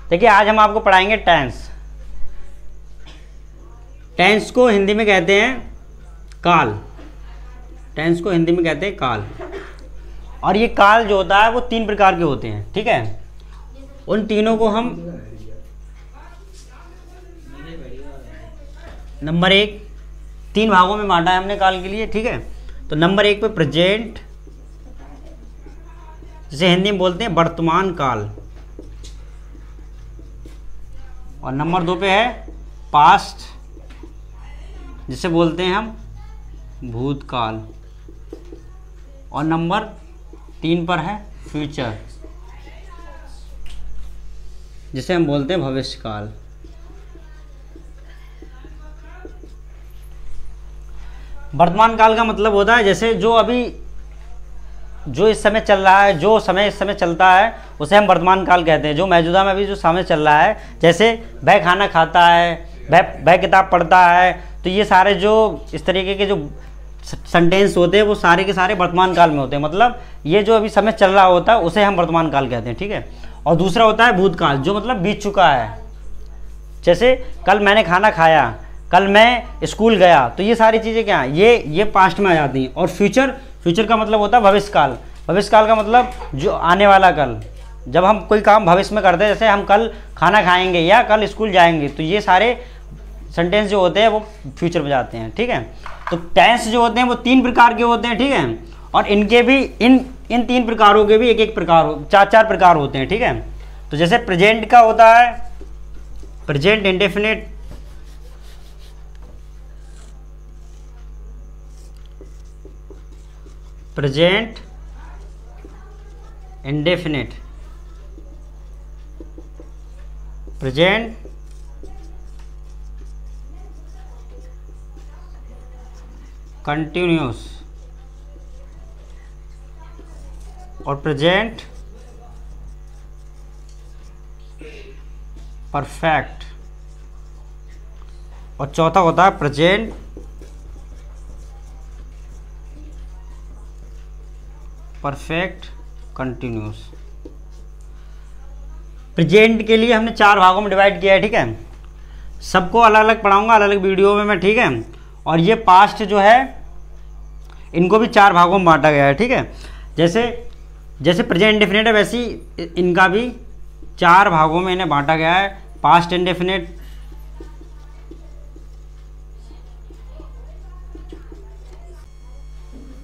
देखिए आज हम आपको पढ़ाएंगे टेंस। टेंस को हिंदी में कहते हैं काल। टेंस को हिंदी में कहते हैं काल। और ये काल जो होता है वो 3 प्रकार के होते हैं, ठीक है। उन तीनों को हम नंबर 1 3 भागों में बांटा है हमने काल के लिए, ठीक है। तो नंबर 1 पे प्रेजेंट, जिसे हिंदी में बोलते हैं वर्तमान काल। और नंबर 2 पे है पास्ट, जिसे बोलते हैं हम भूतकाल। और नंबर 3 पर है फ्यूचर, जिसे हम बोलते हैं भविष्यकाल। वर्तमान काल का मतलब होता है जैसे जो इस समय चल रहा है, जो समय इस समय चलता है उसे हम वर्तमान काल कहते हैं। जो मौजूदा में अभी जो समय चल रहा है, जैसे वह खाना खाता है, वह किताब पढ़ता है, तो ये सारे जो इस तरीके के जो सेंटेंस होते हैं वो सारे के सारे वर्तमान काल में होते हैं। मतलब ये जो अभी समय चल रहा होता है उसे हम वर्तमान काल कहते हैं, ठीक है। और दूसरा होता है भूतकाल, जो मतलब बीत चुका है। जैसे कल मैंने खाना खाया, कल मैं स्कूल गया, तो ये सारी चीज़ें क्या हैं, ये पास्ट में आ जाती हैं। और फ्यूचर का मतलब होता है भविष्यकाल। भविष्यकाल का मतलब जो आने वाला कल, जब हम कोई काम भविष्य में करते हैं, जैसे हम कल खाना खाएंगे या कल स्कूल जाएंगे, तो ये सारे सेंटेंस जो होते हैं वो फ्यूचर में जाते हैं, ठीक है। तो टेंस जो होते हैं वो 3 प्रकार के होते हैं, ठीक है। और इनके भी इन 3 प्रकारों के भी एक प्रकार, 4 प्रकार होते हैं, ठीक है। तो जैसे प्रेजेंट का होता है present indefinite, present indefinite, present continuous और प्रेजेंट परफेक्ट। और चौथा होता है प्रेजेंट परफेक्ट कंटिन्यूस। प्रेजेंट के लिए हमने 4 भागों में डिवाइड किया है, ठीक है। सबको अलग अलग पढ़ाऊंगा, अलग अलग वीडियो में मैं, ठीक है। और ये पास्ट जो है इनको भी 4 भागों में बांटा गया है, ठीक है। जैसे प्रेजेंट इंडेफिनिट है, वैसे इनका भी 4 भागों में इन्हें बांटा गया है। पास्ट इंडेफिनिट,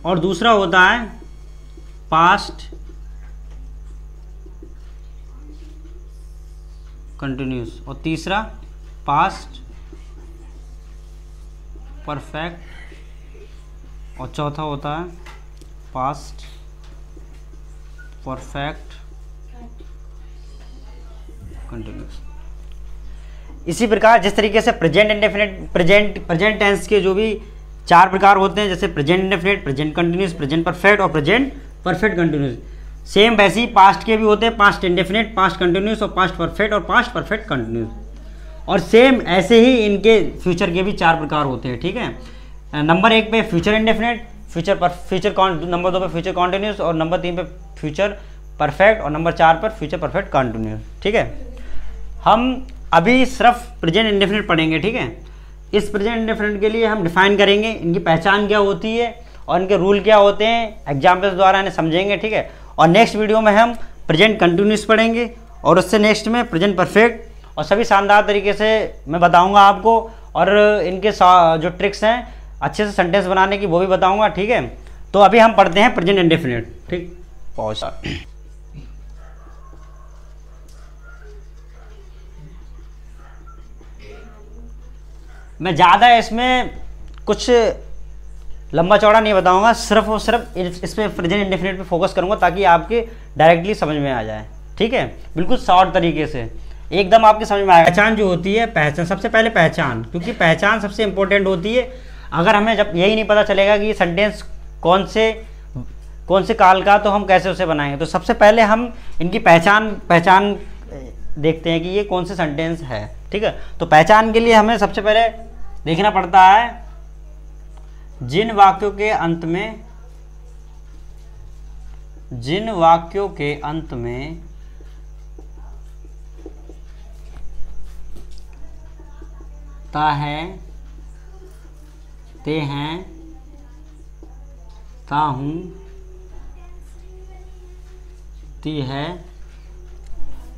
और दूसरा होता है पास्ट कंटिन्यूस, और तीसरा पास्ट परफेक्ट, और चौथा होता है पास्ट परफेक्ट कंटिन्यूस। इसी प्रकार जिस तरीके से प्रेजेंट इंडेफिनिट, प्रेजेंट टेंस के जो भी 4 प्रकार होते हैं, जैसे present indefinite, present continuous, present perfect और प्रेजेंट परफेक्ट कंटिन्यूस, सेम वैसे ही पास्ट के भी होते हैं, पास्ट इंडेफिनिट, पास्ट कंटिन्यूस और पास्ट परफेक्ट और पास्ट परफेक्ट कंटिन्यूस। और सेम ऐसे ही इनके फ्यूचर के भी 4 प्रकार होते हैं, ठीक है। नंबर 1 पे फ्यूचर इंडेफिनिट, नंबर 2 पे फ्यूचर कॉन्टिन्यूस, और नंबर 3 पे फ्यूचर परफेक्ट, और नंबर 4 पर फ्यूचर परफेक्ट कंटिन्यूस, ठीक है। हम अभी सिर्फ प्रेजेंट इंडेफिनिट पढ़ेंगे, ठीक है। इस प्रेजेंट इंडेफिनिट के लिए हम डिफाइन करेंगे इनकी पहचान क्या होती है और इनके रूल क्या होते हैं, एग्जाम्पल्स द्वारा इन्हें समझेंगे, ठीक है। और नेक्स्ट वीडियो में हम प्रेजेंट कंटिन्यूस पढ़ेंगे, और उससे नेक्स्ट में प्रेजेंट परफेक्ट, और सभी शानदार तरीके से मैं बताऊंगा आपको। और इनके जो ट्रिक्स हैं अच्छे से सेंटेंस बनाने की वो भी बताऊंगा, ठीक है। तो अभी हम पढ़ते हैं प्रेजेंट इंडेफिनिट, ठीक। पॉज। मैं ज़्यादा इसमें कुछ लंबा चौड़ा नहीं बताऊंगा, सिर्फ और सिर्फ इस पे प्रेजेंट इंडेफिनिट पे फोकस करूंगा ताकि आपके डायरेक्टली समझ में आ जाए, ठीक है। बिल्कुल शॉर्ट तरीके से एकदम आपके समझ में आएगा। पहचान जो होती है, पहचान, सबसे पहले पहचान, क्योंकि पहचान सबसे इंपॉर्टेंट होती है। अगर हमें जब यही नहीं पता चलेगा कि ये सेंटेंस कौन से काल का, तो हम कैसे उसे बनाएंगे। तो सबसे पहले हम इनकी पहचान देखते हैं कि ये कौन से सेंटेंस है, ठीक है। तो पहचान के लिए हमें सबसे पहले देखना पड़ता है जिन वाक्यों के अंत में ता है, ते हैं, ता हूँ, ती है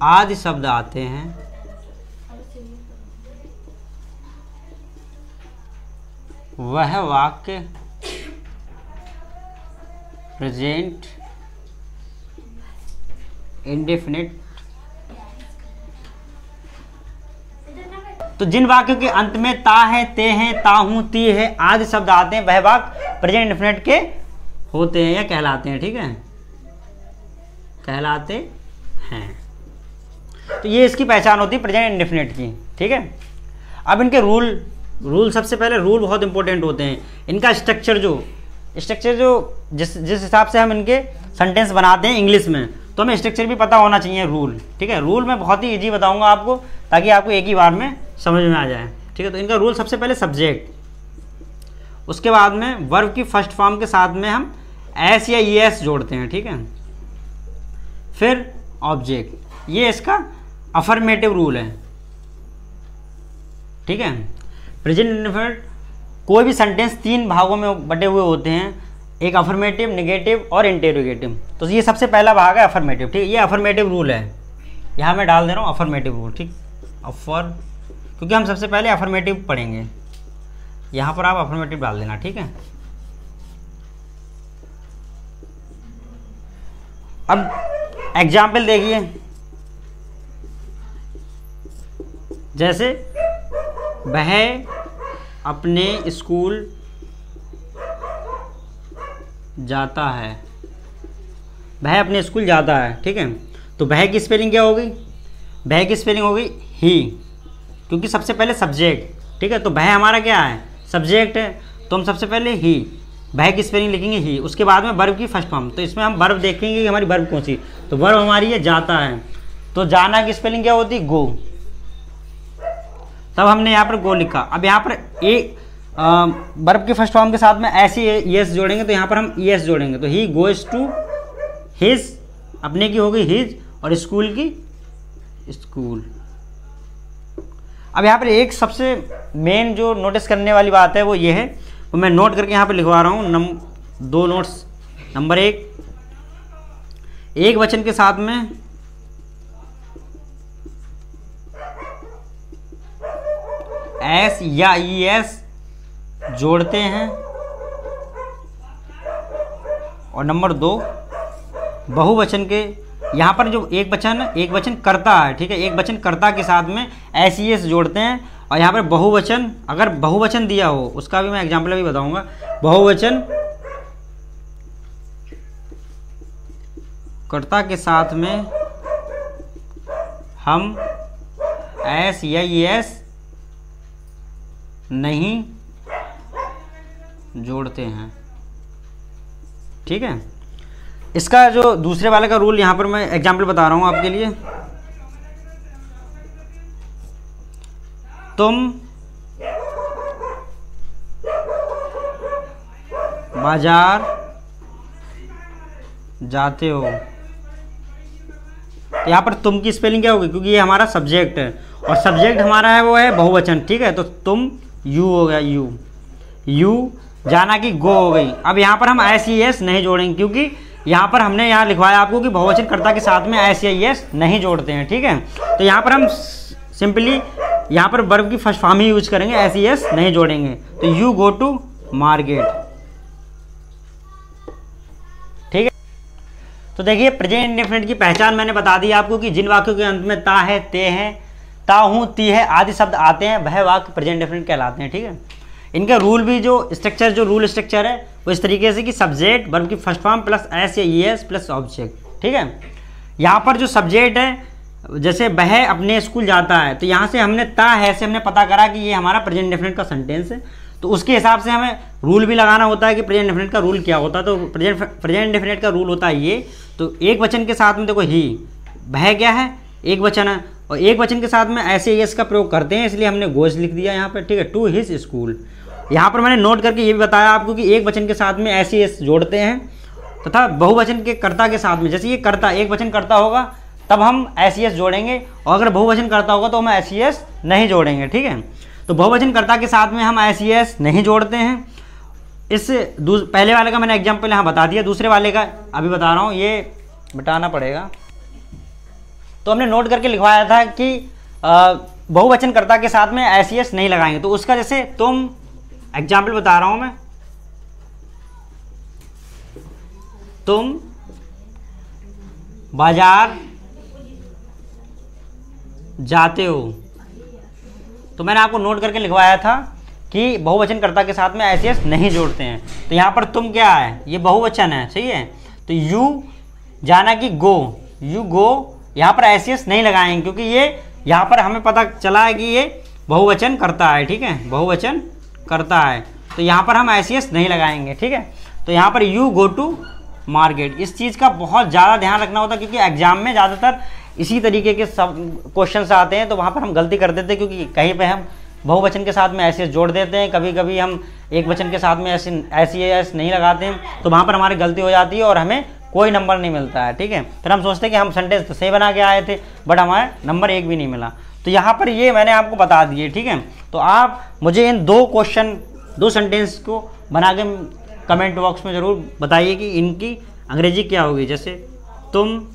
आदि शब्द आते हैं, वह वाक्य प्रेजेंट इंडेफिनिट। तो जिन वाक्यों के अंत में ता है, ते हैं, ता हूं, ती है आदि शब्द आते हैं वह वाक्य प्रेजेंट इंडेफिनिट के होते हैं या कहलाते हैं। ठीक है, कहलाते हैं। तो ये इसकी पहचान होती है प्रेजेंट इंडेफिनिट की। ठीक है, अब इनके रूल सबसे पहले रूल बहुत इंपॉर्टेंट होते हैं। इनका स्ट्रक्चर जो जिस हिसाब से हम इनके सेंटेंस बनाते हैं इंग्लिश में, तो हमें स्ट्रक्चर भी पता होना चाहिए रूल। ठीक है, रूल मैं बहुत ही इजी बताऊंगा आपको ताकि आपको एक ही बार में समझ में आ जाए। ठीक है, तो इनका रूल सबसे पहले सब्जेक्ट, उसके बाद में वर्ब की फर्स्ट फॉर्म के साथ में हम एस या ईएस जोड़ते हैं। ठीक है, फिर ऑब्जेक्ट, ये इसका अफर्मेटिव रूल है। ठीक है, प्रेजेंट इंडेफिनिट कोई भी सेंटेंस 3 भागों में बटे हुए होते हैं, एक अफर्मेटिव, नेगेटिव और इंटेरोगेटिव। तो ये सबसे पहला भाग है अफर्मेटिव। ठीक है, ये अफर्मेटिव रूल है, यहाँ मैं डाल दे रहा हूँ अफर्मेटिव रूल। ठीक, क्योंकि हम सबसे पहले अफर्मेटिव पढ़ेंगे, यहाँ पर आप अफर्मेटिव डाल देना। ठीक है, अब एग्जाम्पल देखिए, जैसे वह अपने स्कूल जाता है, वह अपने स्कूल जाता है। ठीक है, तो वह की स्पेलिंग क्या होगी? वह की स्पेलिंग होगी ही, क्योंकि सबसे पहले सब्जेक्ट। ठीक है, तो वह हमारा क्या है? सब्जेक्ट है, तो हम सबसे पहले ही वह की स्पेलिंग लिखेंगे ही, उसके बाद में वर्ब की फर्स्ट फॉर्म। तो इसमें हम वर्ब देखेंगे कि हमारी वर्ब कौन सी, तो वर्ब हमारी है जाता है, तो जाना की स्पेलिंग क्या होती? गो। तब हमने यहाँ पर गो लिखा। अब यहाँ पर एक वर्ब के फर्स्ट फॉर्म के साथ में ऐसे यस जोड़ेंगे, तो यहाँ पर हम यस जोड़ेंगे, तो ही गोज टू हिज, अपने की होगी हिज, और स्कूल की स्कूल। अब यहाँ पर एक सबसे मेन जो नोटिस करने वाली बात है वो ये है, तो मैं नोट करके यहाँ पे लिखवा रहा हूँ 2 नोट्स। नंबर 1, एक वचन के साथ में एस या ई एस जोड़ते हैं, और नंबर 2, बहुवचन के यहाँ पर जो एक वचन कर्ता है। ठीक है, एक वचन कर्ता के साथ में एस ई एस जोड़ते हैं, और यहाँ पर बहुवचन, अगर बहुवचन दिया हो उसका भी मैं एग्जाम्पल अभी बताऊंगा। बहुवचन कर्ता के साथ में हम एस या ई एस नहीं जोड़ते हैं। ठीक है, इसका जो दूसरे वाले का रूल यहाँ पर मैं एग्जाम्पल बता रहा हूँ आपके लिए। तुम बाजार जाते हो, तो यहाँ पर तुम की स्पेलिंग क्या होगी? क्योंकि ये हमारा सब्जेक्ट है, और सब्जेक्ट हमारा है वो है बहुवचन। ठीक है, तो तुम यू हो गया, यू जाना की गो हो गई। अब यहाँ पर हम एस ई एस नहीं जोड़ेंगे, क्योंकि यहाँ पर हमने यहाँ लिखवाया आपको कि बहुवचन कर्ता के साथ में एस या ई एस नहीं जोड़ते हैं। ठीक है, तो यहाँ पर हम सिंपली यहाँ पर वर्ब की फर्स्ट फॉर्म ही यूज करेंगे, एस ई एस नहीं जोड़ेंगे। तो यू गो टू मार्केट। ठीक है, तो देखिए प्रेजेंट इंडेफिनिट की पहचान मैंने बता दी आपको कि जिन वाक्यों के अंत में ता है, ते हैं, ता हूँ, ती है आदि शब्द आते हैं वह वाक्य प्रेजेंट इंडेफिनिट कहलाते हैं। ठीक है, इनका रूल भी जो रूल स्ट्रक्चर है वो इस तरीके से कि सब्जेक्ट वर्ब की फर्स्ट फॉर्म प्लस एस या ई एस प्लस ऑब्जेक्ट। ठीक है, यहाँ पर जो सब्जेक्ट है, जैसे वह अपने स्कूल जाता है, तो यहाँ से हमने ता है से हमने पता करा कि ये हमारा प्रेजेंट इंडेफिनिट का सेंटेंस है, तो उसके हिसाब से हमें रूल भी लगाना होता है कि प्रेजेंट इंडेफिनिट का रूल क्या होता है। तो प्रेजेंट इंडेफिनिट का रूल होता है ये, तो एक वचन के साथ में देखो ही, वह क्या है? एक वचन है, और एक वचन के साथ में ऐसे यस का प्रयोग करते हैं, इसलिए हमने गोज लिख दिया यहाँ पर। ठीक है, टू हिज स्कूल। यहाँ पर मैंने नोट करके ये भी बताया आपको कि एक वचन के साथ में ऐसे यस जोड़ते हैं, तथा बहुवचन के कर्ता के साथ में, जैसे ये कर्ता एक वचन कर्ता होगा तब हम एस ई एस जोड़ेंगे, और अगर बहुवचन कर्ता होगा तो हम एस ई एस नहीं जोड़ेंगे। ठीक है, तो बहुवचनकर्ता के साथ में हम एस नहीं जोड़ते हैं। इस पहले वाले का मैंने एग्जाम्पल यहाँ बता दिया, दूसरे वाले का अभी बता रहा हूँ, ये बताना पड़ेगा। तो हमने नोट करके लिखवाया था कि बहुवचनकर्ता के साथ में एस नहीं लगाएंगे। तो उसका जैसे तुम एग्जाम्पल बता रहा हूँ मैं, तुम बाजार जाते हो, तो मैंने आपको नोट करके लिखवाया था कि बहुवचनकर्ता के साथ में एस नहीं जोड़ते हैं। तो यहाँ पर तुम क्या है, ये बहुवचन है, सही है। तो यू जाना कि गो, यू गो, यहाँ पर एस नहीं लगाएंगे क्योंकि ये यहाँ पर हमें पता चला है कि ये बहुवचन करता है, ठीक है, बहुवचन करता है। तो यहाँ पर हम एस नहीं लगाएंगे, ठीक है। तो यहाँ पर यू गो टू मार्केट, इस चीज़ का बहुत ज़्यादा ध्यान रखना होता है क्योंकि एग्जाम में ज़्यादातर इसी तरीके के सब क्वेश्चंस आते हैं। तो वहाँ पर हम गलती कर देते हैं क्योंकि कहीं पे हम बहुवचन के साथ में एस जोड़ देते हैं, कभी कभी हम एक वचन के साथ में एस नहीं लगाते हैं, तो वहाँ पर हमारी गलती हो जाती है और हमें कोई नंबर नहीं मिलता है, ठीक है। फिर हम सोचते हैं कि हम सेंटेंस तो सही बना के आए थे, बट हमारे नंबर एक भी नहीं मिला। तो यहाँ पर ये मैंने आपको बता दिए, ठीक है। तो आप मुझे इन दो सेंटेंस को बना के कमेंट बॉक्स में ज़रूर बताइए कि इनकी अंग्रेजी क्या होगी। जैसे तुम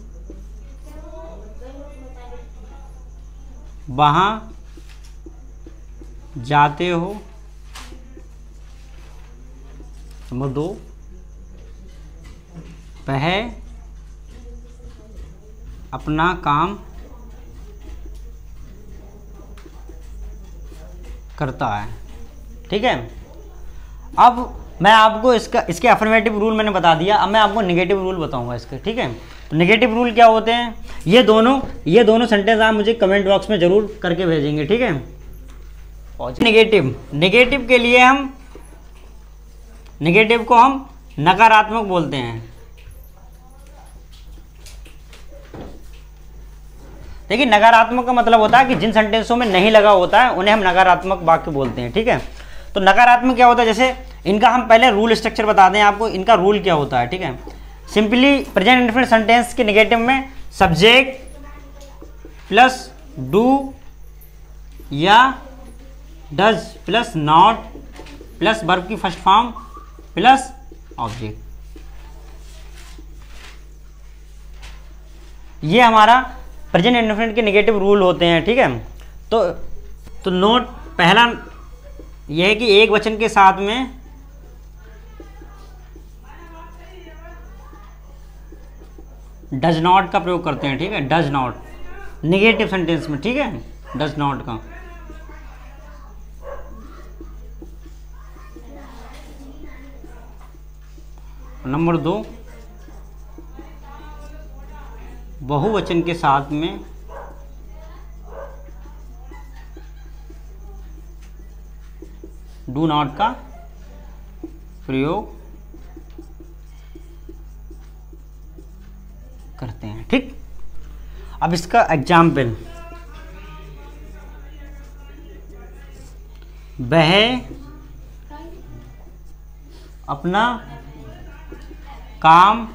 वहाँ जाते हो, नंबर 2 वह अपना काम करता है, ठीक है। अब मैं आपको इसके अफर्मेटिव रूल मैंने बता दिया, अब मैं आपको नेगेटिव रूल बताऊंगा इसके, ठीक है। तो नेगेटिव रूल क्या होते हैं, ये दोनों सेंटेंस आप मुझे कमेंट बॉक्स में जरूर करके भेजेंगे, ठीक है। नेगेटिव के लिए हम नेगेटिव को हम नकारात्मक बोलते हैं। देखिए नकारात्मक का मतलब होता है कि जिन सेंटेंसों में नहीं लगा होता है उन्हें हम नकारात्मक वाक्य बोलते हैं, ठीक है। तो नकारात्मक क्या होता है, जैसे इनका हम पहले रूल स्ट्रक्चर बता दें आपको, इनका रूल क्या होता है, ठीक है। सिंपली प्रेजेंट इंडेफिनिट सेंटेंस के नेगेटिव में सब्जेक्ट प्लस डू या does plus not plus verb की फर्स्ट फॉर्म प्लस ऑब्जेक्ट, ये हमारा प्रेजेंट इंडेफिनिट के नेगेटिव रूल होते हैं, ठीक है। तो नोट पहला यह है कि एक वचन के साथ में डज नॉट का प्रयोग करते हैं, ठीक है, डज नॉट नेगेटिव सेंटेंस में, ठीक है, डज नॉट का। नंबर 2 बहुवचन के साथ में डू नॉट का प्रयोग करते हैं, ठीक। अब इसका एग्जाम्पल, वह अपना काम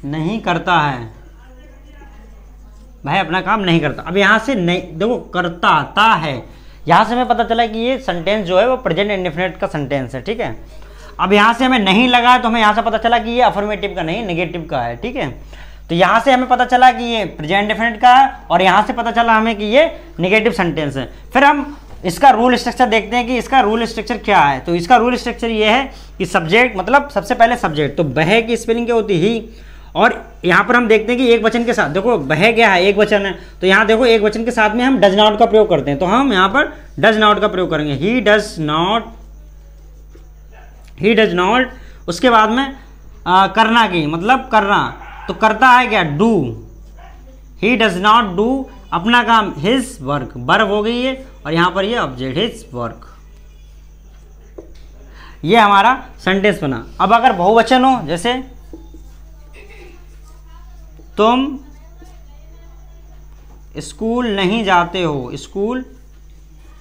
नहीं करता है, वह अपना काम नहीं करता। अब यहाँ से नहीं, देखो करता है, यहाँ से हमें पता चला कि ये सेंटेंस जो है वो प्रेजेंट इंडेफिनिट का सेंटेंस है, ठीक है। अब यहाँ से हमें नहीं लगा तो हमें यहाँ से पता चला कि ये अफर्मेटिव का नहीं नेगेटिव का है, ठीक है। तो यहाँ से हमें पता चला कि ये प्रेजेंट इंडेफिनिट का है और यहाँ से पता चला हमें कि ये नेगेटिव सेंटेंस है। फिर हम इसका रूल स्ट्रक्चर देखते हैं कि इसका रूल स्ट्रक्चर क्या है। तो इसका रूल स्ट्रक्चर ये है कि सब्जेक्ट मतलब सबसे पहले सब्जेक्ट, तो वह की स्पेलिंग क्या होती है ही, और यहाँ पर हम देखते हैं कि एक वचन के साथ, देखो वह क्या है, एक वचन है, तो यहाँ देखो एक वचन के साथ में हम डज नॉट का प्रयोग करते हैं, तो हम यहाँ पर डज नॉट का प्रयोग करेंगे, ही डज नॉट। उसके बाद में करना की मतलब करना, तो करता है क्या, do, he does not do अपना काम, हिज वर्क, वर्ब हो गई है, और यहाँ पर ये ऑब्जेक्ट हिज वर्क, ये हमारा सेंटेंस बना। अब अगर बहुवचन हो, जैसे तुम स्कूल नहीं जाते हो, स्कूल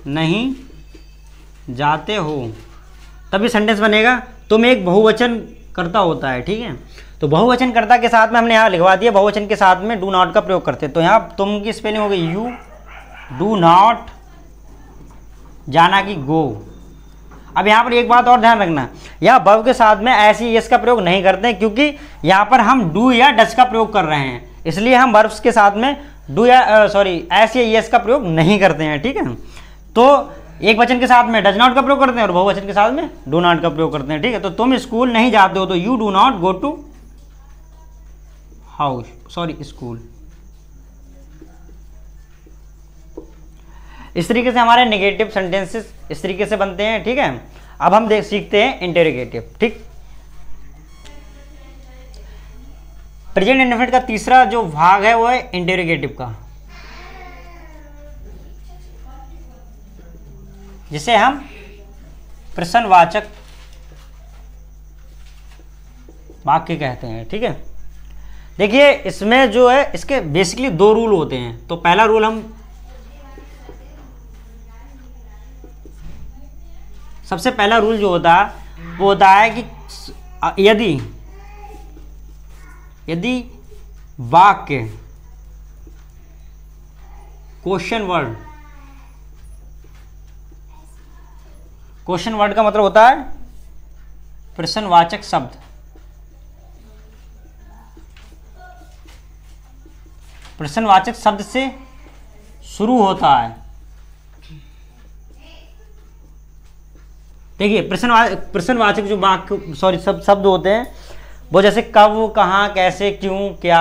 नहीं जाते हो, तभी सेंटेंस बनेगा। तुम एक बहुवचन करता होता है, ठीक है। तो बहुवचन कर्ता के साथ में हमने यहाँ लिखवा दिया, बहुवचन के साथ में डू नॉट का प्रयोग करते हैं। तो यहाँ तुम की स्पेलिंग हो गई यू, डू नॉट, जाना कि गो। अब यहाँ पर एक बात और ध्यान रखना, यहाँ वर्ब के साथ में ऐसी यस का प्रयोग नहीं करते हैं, क्योंकि यहाँ पर हम डू या डज का प्रयोग कर रहे हैं, इसलिए हम वर्ब्स के साथ में डू या ऐसी यस का प्रयोग नहीं करते हैं। ठीक है, तो एक वचन के साथ में डज नॉट का प्रयोग करते हैं और बहुवचन के साथ में डू नॉट का प्रयोग करते हैं। ठीक है, तो तुम स्कूल नहीं जाते हो तो you do not go to school. इस तरीके से हमारे नेगेटिव सेंटेंसेस इस तरीके से बनते हैं। ठीक है, अब हम सीखते हैं इंटेरोगेटिव। ठीक, प्रेजेंट इंडेफिनिट का तीसरा जो भाग है वो है इंटेरोगेटिव का, जिसे हम प्रश्नवाचक वाक्य कहते हैं। ठीक है, देखिए इसमें जो है इसके बेसिकली दो रूल होते हैं। तो पहला रूल हम सबसे पहला रूल जो होता है वो होता है कि यदि वाक्य क्वेश्चन वर्ड का मतलब होता है प्रश्नवाचक शब्द, प्रश्नवाचक शब्द से शुरू होता है। देखिए प्रश्नवाचक जो वाक्य शब्द होते हैं वो जैसे कब, कहाँ, कैसे, क्यों, क्या,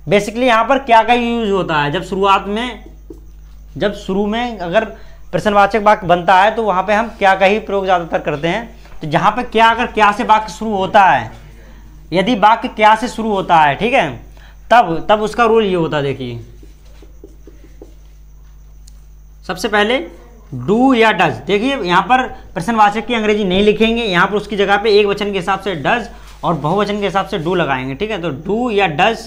बेसिकली यहाँ पर क्या का यूज होता है। जब शुरू में अगर प्रश्नवाचक वाक्य बनता है तो वहाँ पे हम क्या का ही प्रयोग ज़्यादातर करते हैं। तो जहाँ पे क्या, अगर क्या से वाक्य शुरू होता है, यदि वाक्य क्या से शुरू होता है, ठीक है, तब उसका रूल ये होता है। देखिए सबसे पहले डू या डज, देखिए यहाँ पर प्रश्नवाचक की अंग्रेजी नहीं लिखेंगे, यहाँ पर उसकी जगह पे एक वचन के हिसाब से डज और बहुवचन के हिसाब से डू लगाएंगे। ठीक है, तो डू या does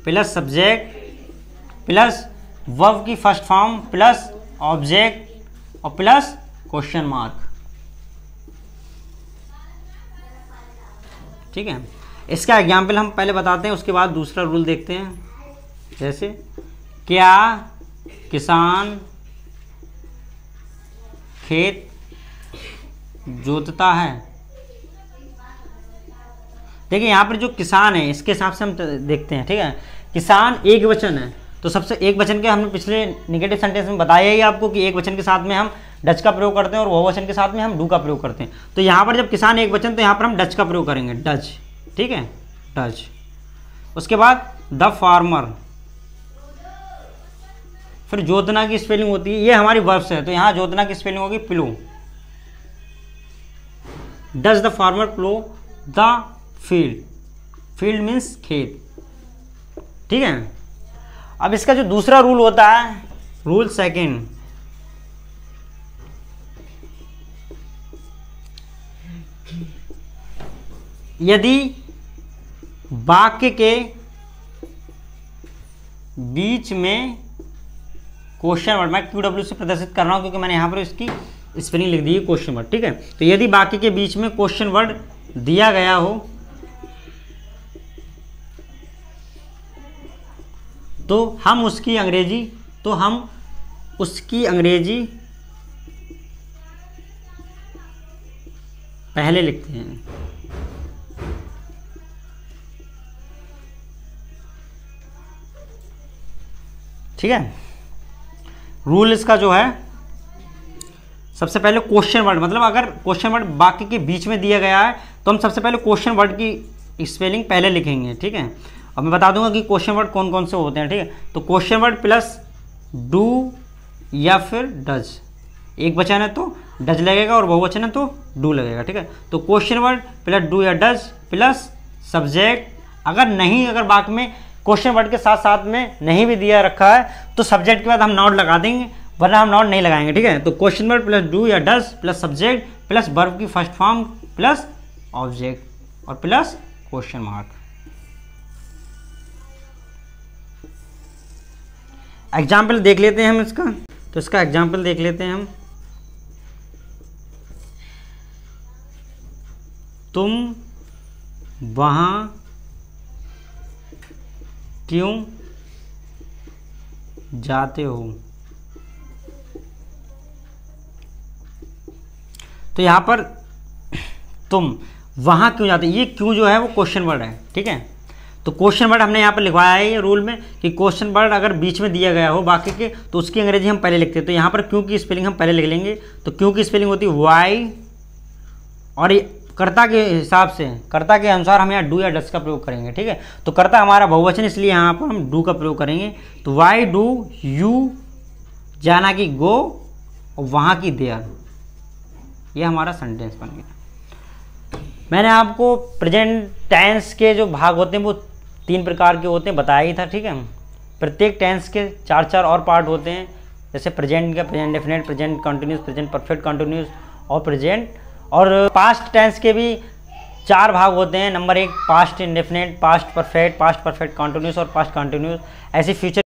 plus subject plus verb की फर्स्ट फॉर्म प्लस ऑब्जेक्ट और प्लस क्वेश्चन मार्क। ठीक है, इसका एग्जाम्पल हम पहले बताते हैं, उसके बाद दूसरा रूल देखते हैं। जैसे क्या किसान खेत जोतता है। देखिए यहाँ पर जो किसान है इसके हिसाब से हम देखते हैं। ठीक है, किसान एक वचन है, तो सबसे एक वचन के हमने पिछले नेगेटिव सेंटेंस में बताया ही आपको कि एक वचन के साथ में हम डच का प्रयोग करते हैं और बहुवचन के साथ में हम डू का प्रयोग करते हैं। तो यहाँ पर जब किसान एक वचन, तो यहाँ पर हम डच का प्रयोग करेंगे, डच। ठीक है, डच। उसके बाद द फार्मर, फिर जोतना की स्पेलिंग होती है, ये हमारी वर्ब्स है, तो यहाँ जोतना की स्पेलिंग होगी plough. Does the farmer plough the field, field means खेत। ठीक है, अब इसका जो दूसरा रूल होता है, रूल सेकंड, यदि वाक्य के बीच में क्वेश्चन वर्ड, मैं QW से प्रदर्शित कर रहा हूं क्योंकि मैंने यहां पर इसकी स्पेलिंग लिख दी है क्वेश्चन वर्ड। ठीक है, तो यदि वाक्य के बीच में क्वेश्चन वर्ड दिया गया हो तो हम उसकी अंग्रेजी पहले लिखते हैं। ठीक है, रूल इसका जो है, सबसे पहले क्वेश्चन वर्ड, मतलब अगर क्वेश्चन वर्ड वाक्य के बीच में दिया गया है तो हम सबसे पहले क्वेश्चन वर्ड की स्पेलिंग पहले लिखेंगे। ठीक है, अब मैं बता दूंगा कि क्वेश्चन वर्ड कौन कौन से होते हैं। ठीक है, तो क्वेश्चन वर्ड प्लस डू या फिर डज, एक वचन है तो डज लगेगा और बहुवचन है तो डू लगेगा। ठीक है, तो क्वेश्चन वर्ड प्लस डू या डज प्लस सब्जेक्ट, अगर वाक्य में क्वेश्चन वर्ड के साथ साथ में नहीं भी दिया रखा है तो सब्जेक्ट के बाद हम नॉट लगा देंगे, वरना हम नॉट नहीं लगाएंगे। ठीक है, तो क्वेश्चन वर्ड प्लस डू या does plus subject plus verb की फर्स्ट फॉर्म प्लस ऑब्जेक्ट और प्लस क्वेश्चन मार्क। एग्जाम्पल देख लेते हैं हम इसका, तो इसका एग्जाम्पल देख लेते हैं हम। तुम वहां क्यों जाते हो। तो यहाँ पर तुम वहाँ क्यों जाते, ये क्यों जो है वो क्वेश्चन वर्ड है, ठीक है। तो क्वेश्चन वर्ड हमने यहाँ पर लिखवाया है ये रूल में कि क्वेश्चन वर्ड अगर बीच में दिया गया हो वाक्य के तो उसकी अंग्रेजी हम पहले लिखते हैं। तो यहाँ पर क्यों की स्पेलिंग हम पहले लिख लेंगे। तो क्यों की स्पेलिंग होती है वाई, और कर्ता के हिसाब से, कर्ता के अनुसार हम यहाँ डू या डस का प्रयोग करेंगे, ठीक है। तो कर्ता हमारा बहुवचन, इसलिए यहाँ पर हम डू का प्रयोग करेंगे। तो वाई डू यू जाना कि गो और वहाँ की देयर, ये हमारा सेंटेंस बन गया। मैंने आपको प्रेजेंट टेंस के जो भाग होते हैं वो 3 प्रकार के होते हैं बताया ही था, ठीक है। प्रत्येक टेंस के 4-4 और पार्ट होते हैं, जैसे प्रेजेंट का present definite, present continuous, present perfect continuous और प्रेजेंट। और पास्ट टेंस के भी 4 भाग होते हैं। Number 1 past indefinite, past perfect, past perfect continuous और पास्ट कंटिन्यूस। ऐसे फ्यूचर